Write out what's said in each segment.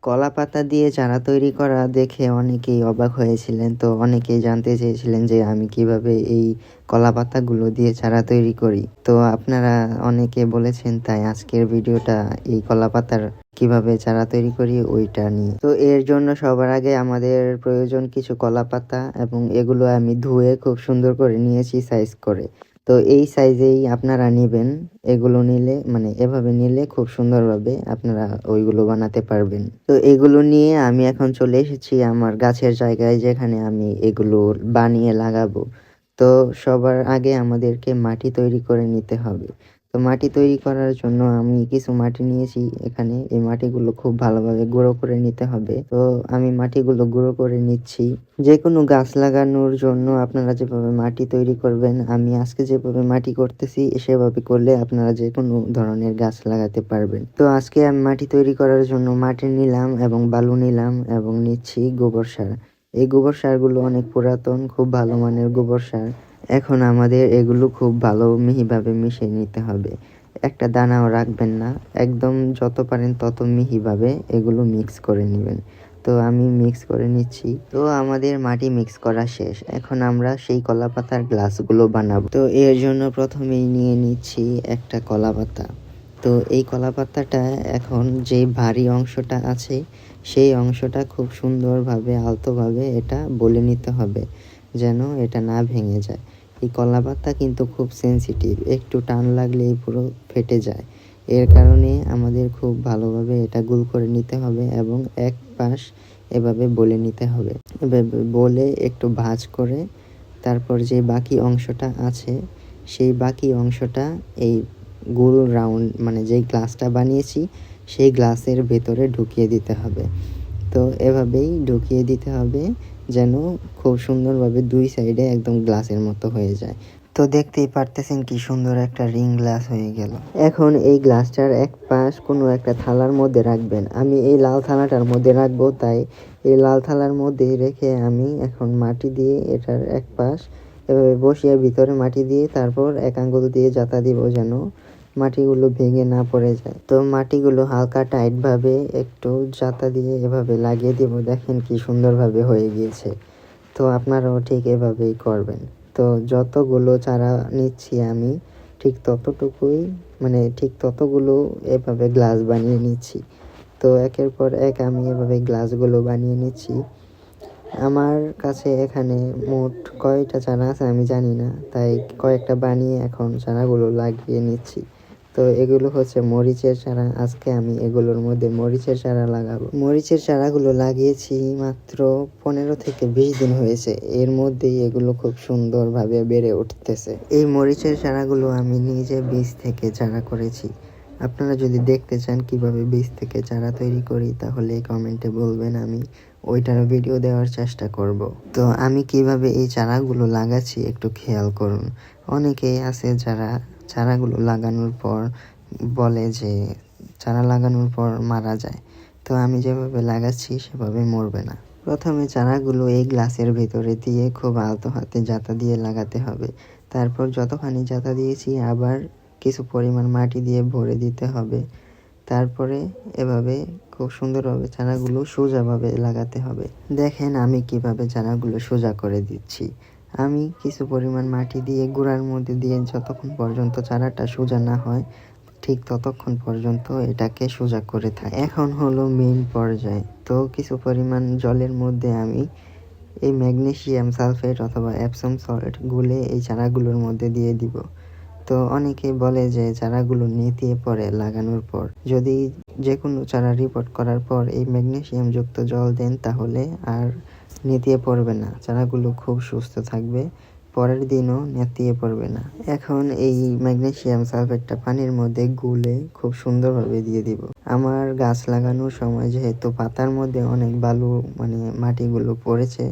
কলা পাতা দিয়ে চারা তৈরি করা দেখে অনেকেই অবাক হয়েছিলেন। তো অনেকেই জানতে চেয়েছিলেন যে আমি কিভাবে এই কলা পাতাগুলো দিয়ে চারা তৈরি করি। তো আপনারা অনেকে বলেছেন, তাই আজকের ভিডিওটা এই কলা পাতার কিভাবে চারা তৈরি করি ওইটা নিয়ে। তো এর জন্য সবার আগে আমাদের প্রয়োজন কিছু কলা পাতা, এবং এগুলো আমি ধুয়ে খুব সুন্দর করে নিয়েছি সাইজ করে। তো এই সাইজেই আপনারা নেবেন। এগুলো নিলে এভাবে নিলে খুব সুন্দরভাবে আপনারা ওইগুলো বানাতে পারবেন। তো এগুলো নিয়ে আমি এখন চলে এসেছি আমার গাছের জায়গায়, যেখানে আমি এগুলো বানিয়ে লাগাবো। তো সবার আগে আমাদেরকে মাটি তৈরি করে নিতে হবে। তো মাটি তৈরি করার জন্য আমি কিছু মাটি নিয়েছি এখানে। এই মাটিগুলো খুব ভালোভাবে গুঁড়ো করে নিতে হবে। তো আমি মাটিগুলো গুঁড়ো করে নিচ্ছি। যে কোনো গাছ লাগানোর জন্য আপনারা যেভাবে মাটি তৈরি করবেন, আমি আজকে যেভাবে মাটি করতেছি সেভাবে করলে আপনারা যে কোনো ধরনের গাছ লাগাতে পারবেন। তো আজকে আমি মাটি তৈরি করার জন্য মাটি নিলাম এবং বালু নিলাম এবং নিচ্ছি গোবর সার। এই গোবর সারগুলো অনেক পুরাতন, খুব ভালো মানের গোবর সার। এখন আমাদের এগুলো খুব ভালো মিহিভাবে মিশিয়ে নিতে হবে। একটা দানাও রাখবেন না, একদম যত পারেন তত মিহিভাবে এগুলো মিক্স করে নেবেন। তো আমি মিক্স করে নিচ্ছি। তো আমাদের মাটি মিক্স করা শেষ। এখন আমরা সেই কলা পাতার গ্লাসগুলো বানাবো। তো এর জন্য প্রথমেই নিয়ে নিচ্ছি একটা কলা পাতা। তো এই কলা পাতাটা এখন যে ভারী অংশটা আছে সেই অংশটা খুব সুন্দরভাবে আলতোভাবে এটা বলে নিতে হবে, যেন এটা না ভেঙে যায়। এই কলা পাতা কিন্তু খুব সেনসিটিভ, একটু টান লাগলেই পুরো ফেটে যায়। এর কারণে আমাদের খুব ভালোভাবে এটা গোল করে নিতে হবে এবং এক পাশ এভাবে বলে নিতে হবে। এভাবে বলে একটু ভাঁজ করে তারপর যে বাকি অংশটা আছে সেই বাকি অংশটা এই গোল রাউন্ড যেই গ্লাসটা বানিয়েছি সেই গ্লাসের ভেতরে ঢুকিয়ে দিতে হবে। তো এভাবেই ঢুকিয়ে দিতে হবে যেন খুব সুন্দরভাবে দুই সাইডে একদম গ্লাসের মতো হয়ে যায়। তো দেখতেই পারতেছেন কি সুন্দর একটা রিং গ্লাস হয়ে গেল। এখন এই গ্লাসটার এক পাশ কোনো একটা থালার মধ্যে রাখবেন। আমি এই লাল থালাটার মধ্যে রাখবো, তাই এই লাল থালার মধ্যে রেখে আমি এখন মাটি দিয়ে এটার এক পাশ এভাবে বসিয়ে ভিতরে মাটি দিয়ে তারপর এক আঙ্গুল দিয়ে জাতা দিব যেন মাটিগুলো ভেঙে না পড়ে যায়। তো মাটিগুলো হালকা টাইটভাবে একটু জাতা দিয়ে এভাবে লাগিয়ে দিব। দেখেন কি সুন্দরভাবে হয়ে গিয়েছে। তো আপনারাও ঠিক এভাবেই করবেন। তো যতগুলো চারা নিচ্ছি আমি ঠিক ততগুলো এভাবে গ্লাস বানিয়ে নিচ্ছি। তো একের পর এক আমি এভাবে গ্লাসগুলো বানিয়ে নিচ্ছি। আমার কাছে এখানে মোট কয়টা চারা আছে আমি জানি না, তাই কয়েকটা বানিয়ে এখন চারাগুলো লাগিয়ে নিচ্ছি। তো এগুলো হচ্ছে মরিচের চারা। আজকে আমি এগুলোর মধ্যে মরিচের চারা লাগাবো। মরিচের চারাগুলো লাগিয়েছি মাত্র 15 থেকে 20 দিন হয়েছে। এর মধ্যেই এগুলো খুব সুন্দরভাবে বেড়ে উঠতেছে। এই মরিচের চারাগুলো আমি নিজে বীজ থেকে চারা করেছি। আপনারা যদি দেখতে চান কিভাবে বীজ থেকে চারা তৈরি করি তাহলে কমেন্টে বলবেন, আমি ওইটার ভিডিও দেওয়ার চেষ্টা করব। তো আমি কিভাবে এই চারাগুলো লাগাচ্ছি একটু খেয়াল করুন। অনেকেই আছে যারা চারাগুলো লাগানোর পর বলে যে চারা লাগানোর পর মারা যায়। তো আমি যেভাবে লাগাচ্ছি সেভাবে মরবে না। প্রথমে চারাগুলো এই গ্লাসের ভেতরে দিয়ে খুব আলতো হাতে জাতা দিয়ে লাগাতে হবে। তারপর যতখানি জাতা দিয়েছি আবার কিছু পরিমাণ মাটি দিয়ে ভরে দিতে হবে। তারপরে এভাবে খুব সুন্দরভাবে চারাগুলো সোজাভাবে লাগাতে হবে। দেখেন আমি কিভাবে চারাগুলো সোজা করে দিচ্ছি। আমি কিছু পরিমাণ মাটি দিয়ে গোড়ার মধ্যে দিয়ে যতক্ষণ পর্যন্ত চারাটা সোজা না হয় ঠিক ততক্ষণ পর্যন্ত এটাকে সোজা করে থাকি। এখন হলো মেইন পর্যায়ে। তো কিছু পরিমাণ জলের মধ্যে আমি এই ম্যাগনেসিয়াম সালফেট অথবা এপসম সল্ট গুলে এই চারাগুলোর মধ্যে দিয়ে দিব। তো অনেকে বলে যে চারাগুলো নেতিয়ে পড়ে লাগানোর পর। যদি যে কোনো চারা রিপোর্ট করার পর এই ম্যাগনেসিয়াম যুক্ত জল দেন তাহলে আর নেতিয়ে পড়বে না, চারাগুলো খুব সুস্থ থাকবে, পরের দিনও নেতিয়ে পড়বে না। এখন এই ম্যাগনেসিয়াম সালফেটটা পানির মধ্যে গুলে খুব সুন্দরভাবে দিয়ে দিব। আমার গাছ লাগানোর সময় যেহেতু পাতার মধ্যে অনেক বালু মাটিগুলো পড়েছে,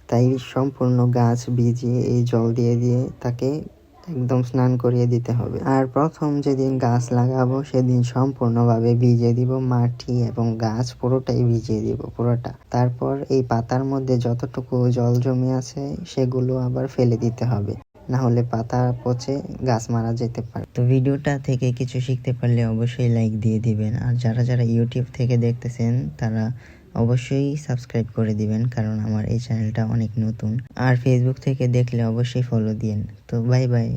তাই সম্পূর্ণ গাছ ভিজিয়ে এই জল দিয়ে দিয়ে তাকে একদম স্নান করিয়ে দিতে হবে। আর প্রথম যেদিন গাছ লাগাবো সেদিন সম্পূর্ণভাবে ভিজিয়ে দিব, মাটি এবং গাছ পুরোটাই ভিজিয়ে দিব পুরোটা। তারপর এই পাতার মধ্যে যতটুকু জল জমে আছে সেগুলো আবার ফেলে দিতে হবে। না হলে পাতা পচে গাছ মারা যেতে পারে। তো ভিডিওটা থেকে কিছু শিখতে পারলে অবশ্যই লাইক দিয়ে দিবেন, আর যারা ইউটিউব থেকে দেখতেছেন তারা অবশ্যই সাবস্ক্রাইব করে দিবেন, কারণ আমার এই চ্যানেলটা অনেক নতুন। আর ফেসবুক থেকে দেখলে অবশ্যই ফলো দিন। তো বাই বাই।